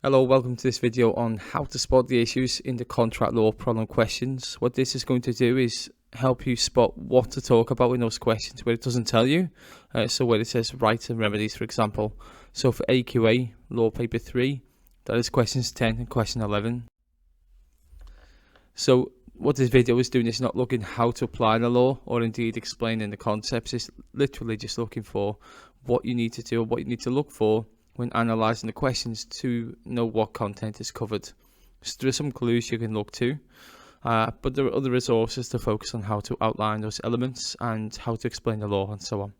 Hello, welcome to this video on how to spot the issues in the contract law problem questions. What this is going to do is help you spot what to talk about in those questions where it doesn't tell you. So where it says rights and remedies, for example. So for AQA, law paper 3, that is questions 10 and question 11. So what this video is doing is not looking how to apply the law or indeed explaining the concepts. It's literally just looking for what you need to do or what you need to look for when analysing the questions to know what content is covered. So there are some clues you can look to, but there are other resources to focus on how to outline those elements and how to explain the law and so on.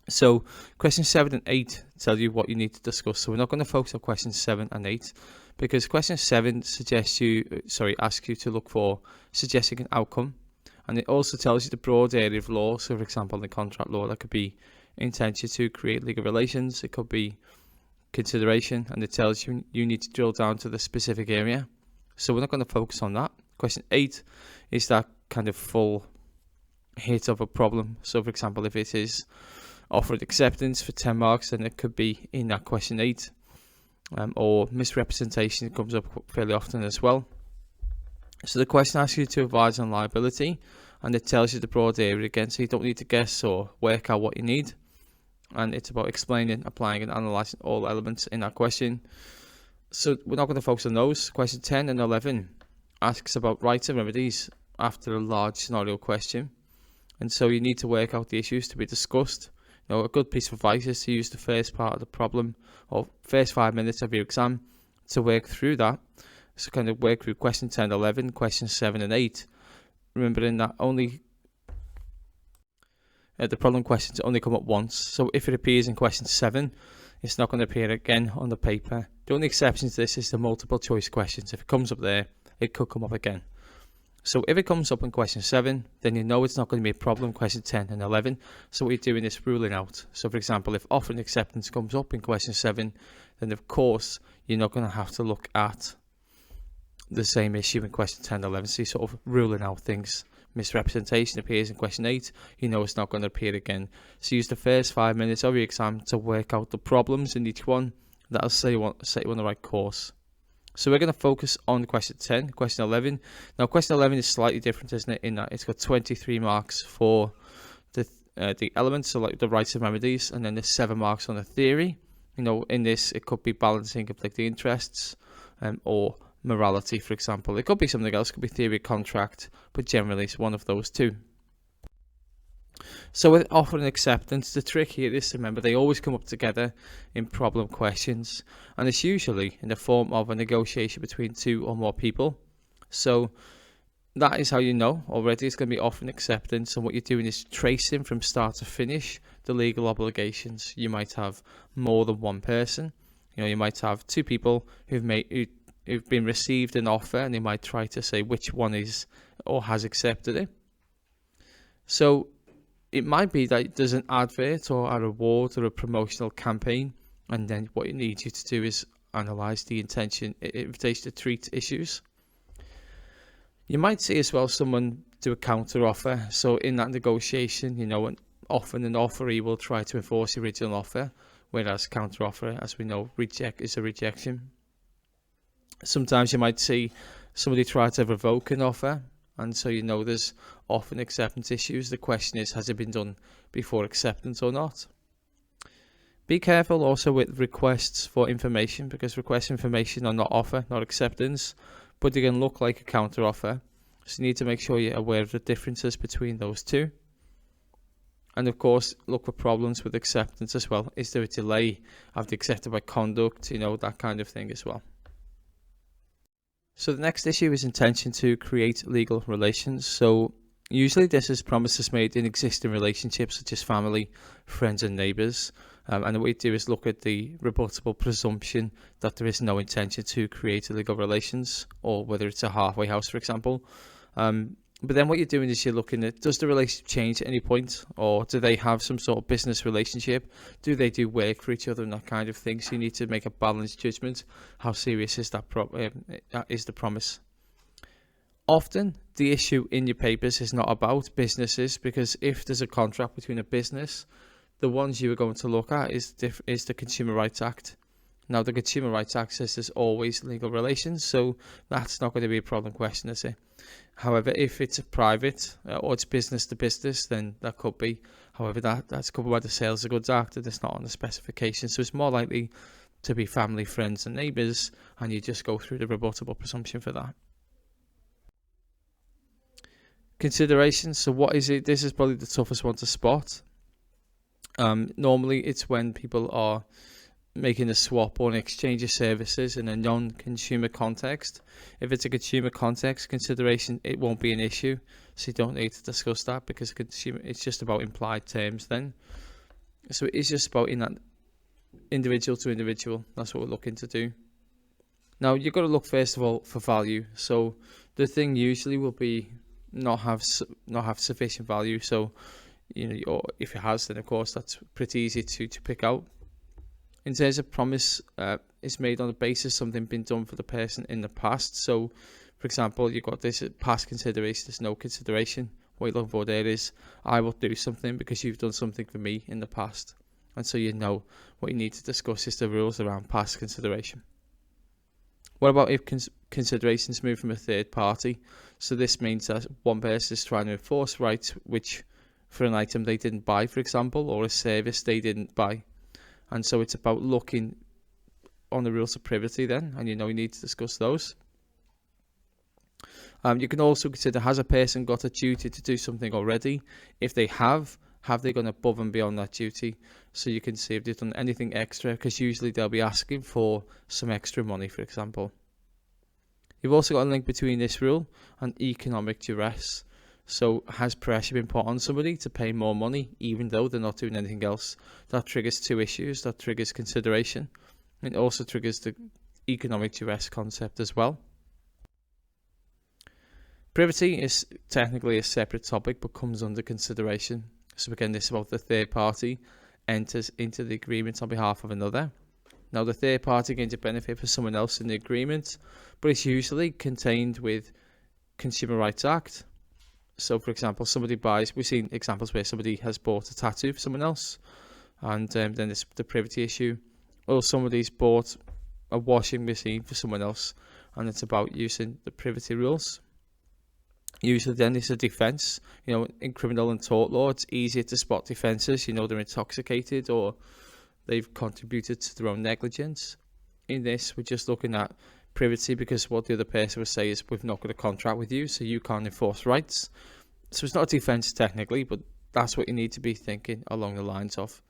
So questions 7 and 8 tell you what you need to discuss. So we're not going to focus on questions 7 and 8 because question 7 asks you to look for suggesting an outcome, and it also tells you the broad area of law. So for example, in the contract law, that could be intention to create legal relations, it could be consideration, and it tells you you need to drill down to the specific area. So we're not going to focus on that. Question 8 is that kind of full hit of a problem. So for example, if it is offered acceptance for 10 marks, then it could be in that question 8, or misrepresentation comes up fairly often as well. So the question asks you to advise on liability, and it tells you the broad area again, so you don't need to guess or work out what you need. And it's about explaining, applying and analysing all elements in that question. So we're not going to focus on those. Question 10 and 11 asks about rights and remedies after a large scenario question. And so you need to work out the issues to be discussed. A good piece of advice is to use the first part of the problem or first 5 minutes of your exam to work through that. So kind of work through question 10, 11, questions 7 and 8. Remembering that only the problem questions only come up once. So if it appears in question 7, it's not going to appear again on the paper. The only exception to this is the multiple choice questions. If it comes up there, it could come up again. So if it comes up in question 7, then you know it's not going to be a problem question 10 and 11. So what you're doing is ruling out. So for example, if offered acceptance comes up in question 7, then of course you're not going to have to look at the same issue in question 10 and 11. So you're sort of ruling out things. Misrepresentation appears in question 8, you know it's not going to appear again. So use the first 5 minutes of your exam to work out the problems in each one. That'll set you on the right course. So we're going to focus on question 10, question 11. Now question 11 is slightly different, isn't it, in that it's got 23 marks for the elements, so like the rights and remedies, and then there's 7 marks on the theory. In this it could be balancing conflicting interests, or morality, for example. It could be something else, it could be theory of contract, but generally it's one of those two. So with offer and acceptance, the trick here is to remember they always come up together in problem questions, and it's usually in the form of a negotiation between 2 or more people. So that is how you know already it's going to be offer and acceptance, and what you're doing is tracing from start to finish the legal obligations. You might have more than one person. You might have 2 people who've been received an offer, and they might try to say which one is or has accepted it. So it might be that there's an advert or a reward or a promotional campaign, and then what it needs you to do is analyse the invitation to treat issues. You might see as well someone do a counter offer. So in that negotiation, often an offeree will try to enforce the original offer, whereas counter offer, as we know, is a rejection. Sometimes you might see somebody try to revoke an offer, and so there's often acceptance issues. The question is, has it been done before acceptance or not? Be careful also with requests for information, because requests for information are not offer, not acceptance, but they can look like a counter offer. So you need to make sure you're aware of the differences between those two. And of course, look for problems with acceptance as well. Is there a delay? Have they accepted by conduct? That kind of thing as well. So the next issue is intention to create legal relations. So usually this is promises made in existing relationships such as family, friends and neighbours. And what we do is look at the rebuttable presumption that there is no intention to create legal relations, or whether it's a halfway house, for example. But then what you're doing is you're looking at, does the relationship change at any point, or do they have some sort of business relationship? Do they do work for each other and that kind of thing? So you need to make a balanced judgment. How serious is that is the promise? Often the issue in your papers is not about businesses, because if there's a contract between a business, the ones you are going to look at is the Consumer Rights Act, Now, the Consumer Rights Act says there's always legal relations, so that's not going to be a problem question, is it? However, if it's a private or it's business to business, then that could be. However, that's covered by the Sales of Goods Act, and it's not on the specification, so it's more likely to be family, friends and neighbours, and you just go through the rebuttable presumption for that. Considerations. So what is it? This is probably the toughest one to spot. Normally it's when people are making a swap or an exchange of services in a non-consumer context. If it's a consumer context consideration, it won't be an issue, so you don't need to discuss that, because consumer, it's just about implied terms then. So it is just about in that individual to individual. That's what we're looking to do. Now you've got to look first of all for value. So the thing usually will be not have sufficient value. So or if it has, then of course that's pretty easy to pick out. In terms of promise, it's made on the basis of something been done for the person in the past. So, for example, you've got this past consideration, there's no consideration. What you're looking for there is, I will do something because you've done something for me in the past. And so you know what you need to discuss is the rules around past consideration. What about if considerations move from a third party? So this means that one person is trying to enforce rights which for an item they didn't buy, for example, or a service they didn't buy. And so it's about looking on the rules of privity then, and you need to discuss those. You can also consider, has a person got a duty to do something already? If they have they gone above and beyond that duty? So you can see if they've done anything extra, because usually they'll be asking for some extra money, for example. You've also got a link between this rule and economic duress. So has pressure been put on somebody to pay more money even though they're not doing anything else? That triggers two issues. That triggers consideration. It also triggers the economic duress concept as well. Privity is technically a separate topic but comes under consideration. So again, this is about the third party enters into the agreement on behalf of another. Now the third party gains a benefit for someone else in the agreement, but it's usually contained with Consumer Rights Act. So, for example, somebody buys, we've seen examples where somebody has bought a tattoo for someone else, and then there's the privity issue. Or somebody's bought a washing machine for someone else, and it's about using the privity rules. Usually then it's a defence. In criminal and tort law, it's easier to spot defences. They're intoxicated or they've contributed to their own negligence. In this, we're just looking at privity because what the other person will say is, we've not got a contract with you, so you can't enforce rights. So it's not a defence technically, but that's what you need to be thinking along the lines of.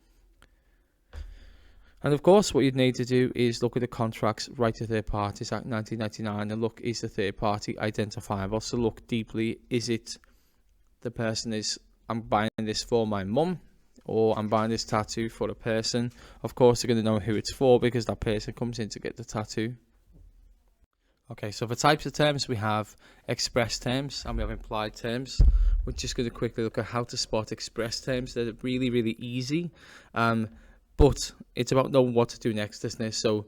And of course, what you'd need to do is look at the Contracts Right to Third Parties Act 1999 and look, is the third party identifiable? So look deeply, is it the person is, I'm buying this for my mum, or I'm buying this tattoo for a person? Of course, they're going to know who it's for because that person comes in to get the tattoo. Okay, so for types of terms, we have express terms and we have implied terms. We're just going to quickly look at how to spot express terms. They're really, really easy, but it's about knowing what to do next, isn't it? So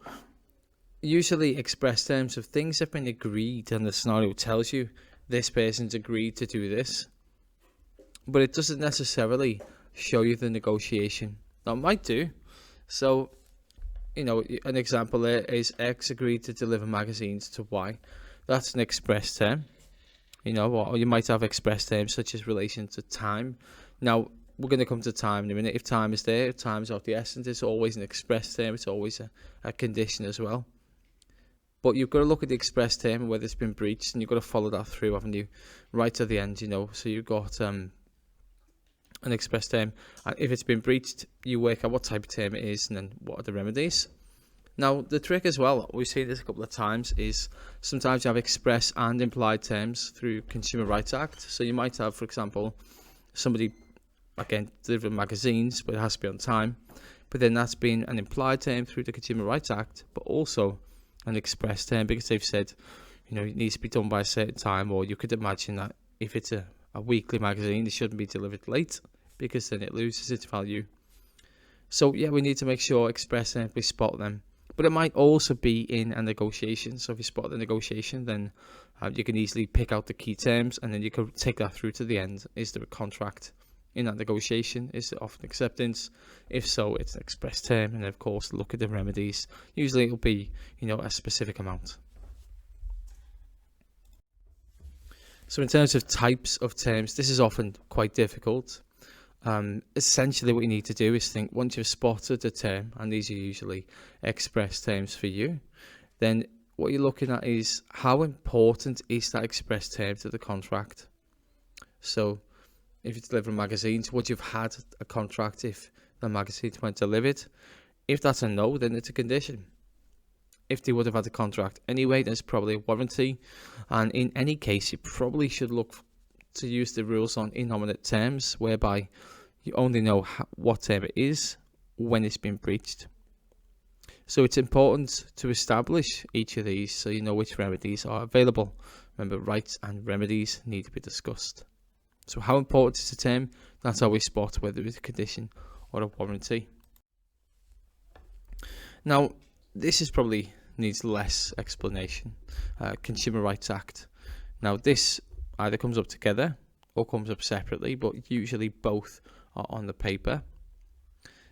usually express terms of things have been agreed and the scenario tells you this person's agreed to do this, but it doesn't necessarily show you the negotiation. That might do. So an example there is X agreed to deliver magazines to Y. That's an express term. Or you might have express terms such as relation to time. Now, we're going to come to time in a minute. If time is there, if time is of the essence, it's always an express term. It's always a condition as well. But you've got to look at the express term and whether it's been breached, and you've got to follow that through, haven't you? Right to the end, So you've got an express term. And if it's been breached, you work out what type of term it is and then what are the remedies. Now, the trick as well, we've seen this a couple of times, is sometimes you have express and implied terms through Consumer Rights Act. So you might have, for example, somebody, again, delivering magazines, but it has to be on time. But then that's been an implied term through the Consumer Rights Act, but also an express term because they've said, it needs to be done by a certain time. Or you could imagine that if it's a weekly magazine, it shouldn't be delivered late because then it loses its value. So yeah, we need to make sure express terms, we spot them. But it might also be in a negotiation. So if you spot the negotiation, then you can easily pick out the key terms and then you can take that through to the end. Is there a contract? in that negotiation? Is it offer acceptance? If so, it's an express term, and of course look at the remedies. Usually it'll be, a specific amount. So in terms of types of terms, this is often quite difficult. Essentially what you need to do is think, once you've spotted a term, and these are usually express terms for you, then what you're looking at is how important is that express term to the contract. So if you deliver magazines, would you've had a contract if the magazines weren't delivered? If that's a no, then it's a condition. If they would have had a contract anyway, there's probably a warranty, and in any case you probably should look to use the rules on innominate terms, whereby you only know what term it is when it's been breached. So it's important to establish each of these so you know which remedies are available. Remember, rights and remedies need to be discussed. So how important is the term? That's how we spot whether it's a condition or a warranty. Now, this is probably needs less explanation. Consumer Rights Act. Now, this either comes up together or comes up separately, but usually both are on the paper.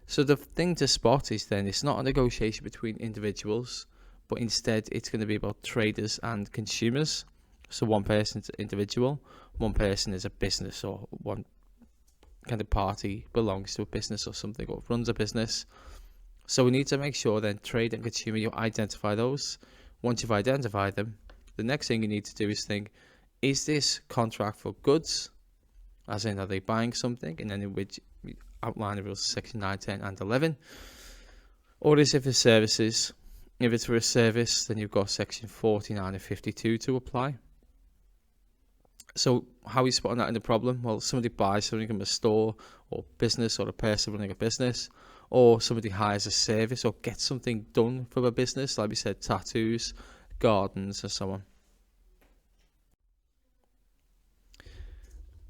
So the thing to spot is then it's not a negotiation between individuals, but instead it's going to be about traders and consumers. So one person is an individual, one person is a business, or one kind of party belongs to a business or something, or runs a business. So we need to make sure then trade and consumer, you identify those. Once you've identified them, the next thing you need to do is think, is this contract for goods? As in, are they buying something? And then in which we outline the rules section 9, 10 and 11. Or is it for services? If it's for a service, then you've got section 49 and 52 to apply. So how are you spotting that in the problem? Well, somebody buys something from a store or business, or a person running a business, or somebody hires a service or gets something done from a business, like we said, tattoos, gardens, and so on.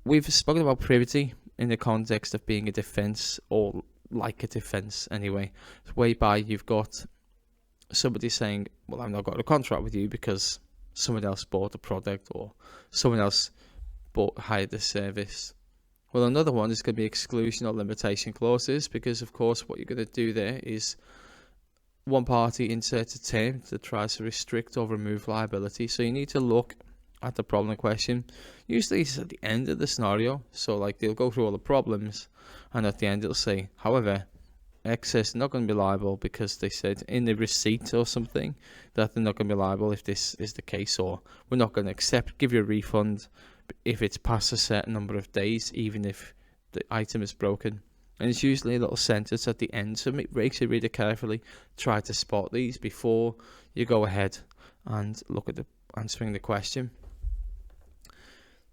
We've spoken about privity in the context of being a defence, or like a defence anyway, whereby you've got somebody saying, well, I've not got a contract with you because someone else bought the product, or someone else hired the service. Well, another one is going to be exclusion or limitation clauses, because of course what you're going to do there is one party inserts a term that tries to restrict or remove liability. So you need to look at the problem in question. Usually it's at the end of the scenario, so like they'll go through all the problems, and at the end it'll say, however, X is not going to be liable because they said in the receipt or something that they're not going to be liable if this is the case, or we're not going to give you a refund if it's past a certain number of days, even if the item is broken. And it's usually a little sentence at the end, so make sure you read it carefully. Try to spot these before you go ahead and look at answering the question.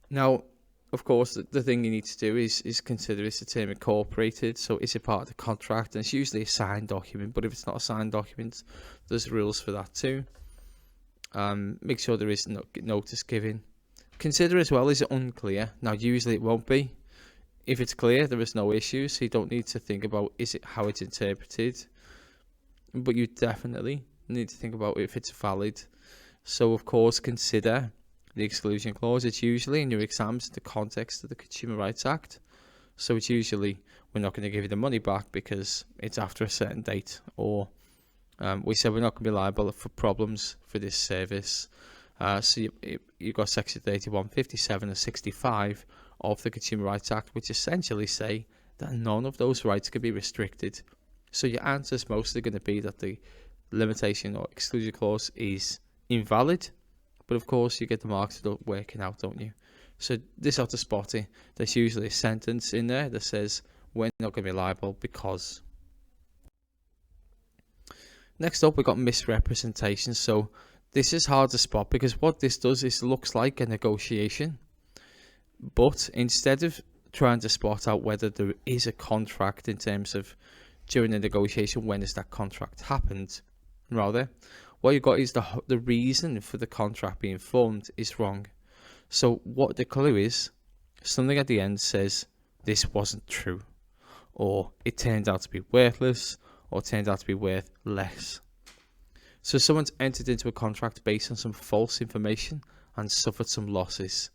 Now, of course, the thing you need to do is consider, is the term incorporated? So is it part of the contract? And it's usually a signed document, but if it's not a signed document, there's rules for that too. Make sure there is notice given. Consider as well, is it unclear? Now, usually it won't be. If it's clear, there is no issue, so you don't need to think about how it's interpreted. But you definitely need to think about if it's valid. So, of course, consider the exclusion clause. It's usually in your exams in the context of the Consumer Rights Act. So it's usually, we're not going to give you the money back because it's after a certain date, or we said we're not going to be liable for problems for this service. So you've got section 31, 57 and 65 of the Consumer Rights Act, which essentially say that none of those rights can be restricted. So your answer is mostly going to be that the limitation or exclusion clause is invalid. But of course, you get the marks working out, don't you? So this is how to spot it. There's usually a sentence in there that says, we're not going to be liable because. Next up, we've got misrepresentation. So this is hard to spot because what this does is looks like a negotiation. But instead of trying to spot out whether there is a contract in terms of during the negotiation, when has that contract happened, rather, what you've got is the reason for the contract being formed is wrong. So what the clue is, something at the end says this wasn't true, or it turned out to be worthless, or turned out to be worth less. So someone's entered into a contract based on some false information and suffered some losses.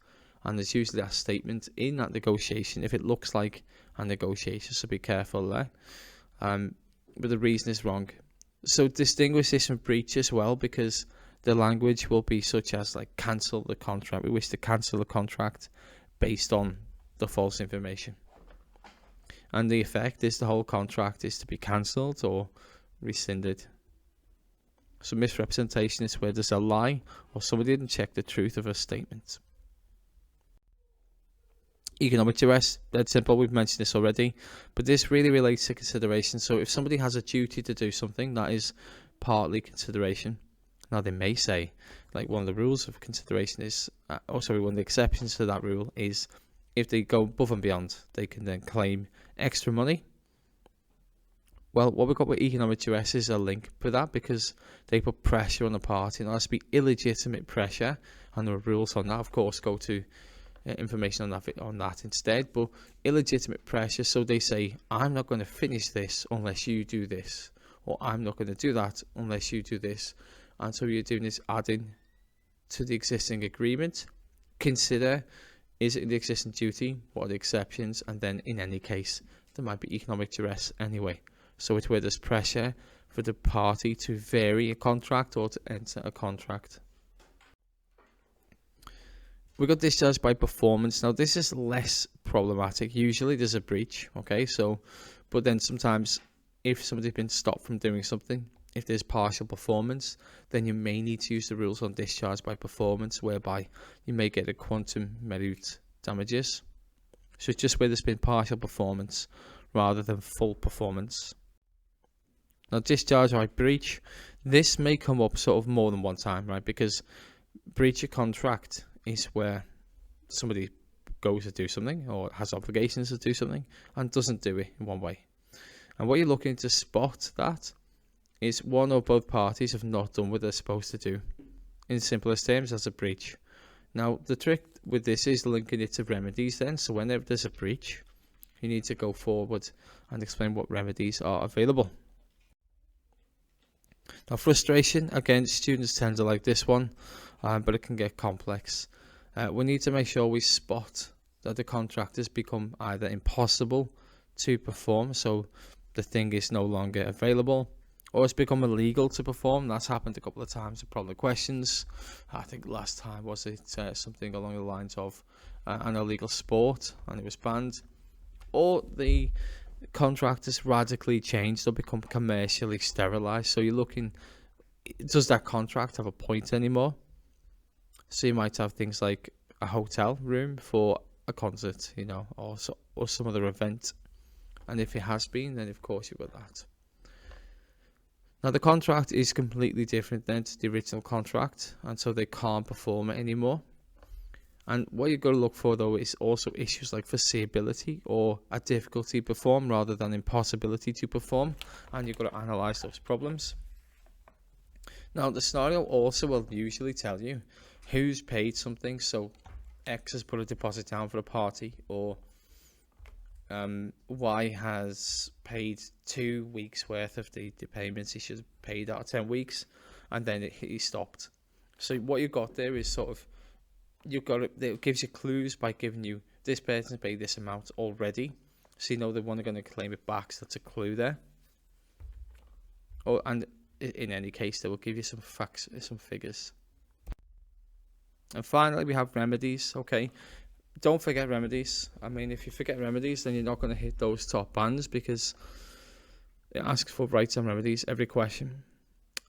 and there's usually a statement in that negotiation if it looks like a negotiation, so be careful there. But the reason is wrong. So distinguish this from breach as well, because the language will be such as like cancel the contract. We wish to cancel the contract based on the false information. And the effect is the whole contract is to be cancelled or rescinded. So misrepresentation is where there's a lie or somebody didn't check the truth of a statement. Economic duress, dead simple, we've mentioned this already, but this really relates to consideration. So if somebody has a duty to do something, that is partly consideration. Now they may say, like one of the rules of consideration is, one of the exceptions to that rule is if they go above and beyond, they can then claim extra money. Well, what we've got with economic duress is a link for that, because they put pressure on the party, and it has to be illegitimate pressure, and there are rules on that. Of course, go to information on that instead, but illegitimate pressure. So they say, I'm not going to finish this unless you do this, or I'm not going to do that unless you do this. And so you're doing this adding to the existing agreement. Consider, is it the existing duty? What are the exceptions? And then in any case, there might be economic duress anyway. So it's where there's pressure for the party to vary a contract or to enter a contract. We got discharged by performance. Now this is less problematic. Usually there's a breach, okay? So, but then sometimes if somebody's been stopped from doing something, if there's partial performance, then you may need to use the rules on discharge by performance, whereby you may get a quantum merit damages. So it's just where there's been partial performance rather than full performance. Now discharge by breach, this may come up sort of more than one time, right? Because breach of contract is where somebody goes to do something or has obligations to do something and doesn't do it in one way. And what you're looking to spot that is one or both parties have not done what they're supposed to do. In simplest terms, that's a breach. Now the trick with this is linking it to remedies then. So whenever there's a breach, you need to go forward and explain what remedies are available. Now frustration, again, students tend to like this one, but it can get complex. We need to make sure we spot that the contract has become either impossible to perform, so the thing is no longer available, or it's become illegal to perform. That's happened a couple of times in problem questions. I think last time was it something along the lines of an illegal sport and it was banned, or the contract has radically changed or become commercially sterilized. So you're looking, does that contract have a point anymore? So you might have things like a hotel room for a concert, you know, or some other event. And if it has been, then of course you've got that. Now the contract is completely different than the original contract, and so they can't perform it anymore. And what you've got to look for though is also issues like foreseeability or a difficulty to perform rather than impossibility to perform, and you've got to analyze those problems. Now the scenario also will usually tell you who's paid something. So X has put a deposit down for a party, or Y has paid 2 weeks worth of the payments he should have paid out of 10 weeks, and then he stopped. So what you've got there is sort of, it gives you clues by giving you this person paid this amount already, so you know they're going to claim it back. So that's a clue there. And in any case, they will give you some facts, some figures. And finally, we have remedies. Okay, don't forget remedies. I mean, if you forget remedies, then you're not going to hit those top bands, because it asks for rights and remedies every question.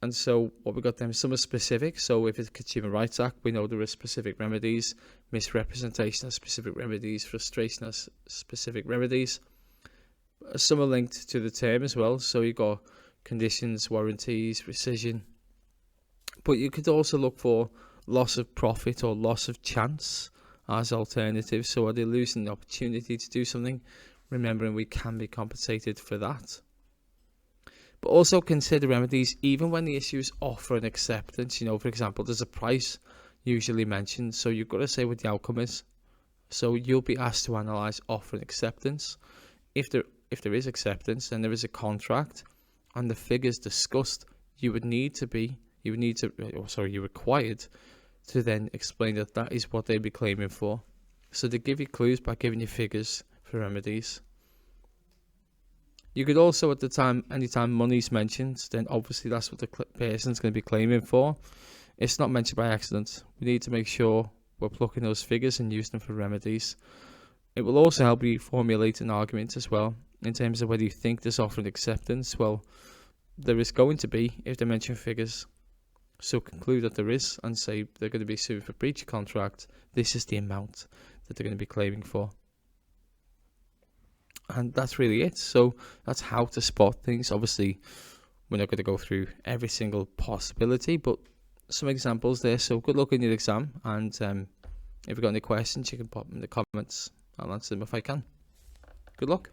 And so what we got them, some are specific. So if it's Consumer Rights Act, we know there are specific remedies. Misrepresentation has specific remedies. Frustration has specific remedies. Some are linked to the term as well. So you've got conditions, warranties, rescission. But you could also look for loss of profit or loss of chance as alternatives. So are they losing the opportunity to do something? Remembering we can be compensated for that. But also consider remedies even when the issue is offer and acceptance. You know, for example, there's a price usually mentioned, so you've got to say what the outcome is. So you'll be asked to analyse offer and acceptance. If there is acceptance, then there is a contract, and the figures discussed, you're required to then explain that is what they'd be claiming for. So they give you clues by giving you figures for remedies. You could also, at the time, anytime money's mentioned, then obviously that's what the person's going to be claiming for. It's not mentioned by accident. We need to make sure we're plucking those figures and use them for remedies. It will also help you formulate an argument as well, in terms of whether you think there's offered acceptance. Well, there is going to be if they mention figures. So conclude that there is, and say they're going to be sued for breach of contract. This is the amount that they're going to be claiming for. And that's really it. So that's how to spot things. Obviously, we're not going to go through every single possibility, but some examples there. So good luck in your exam, and if you've got any questions, you can pop them in the comments. I'll answer them if I can. Good luck.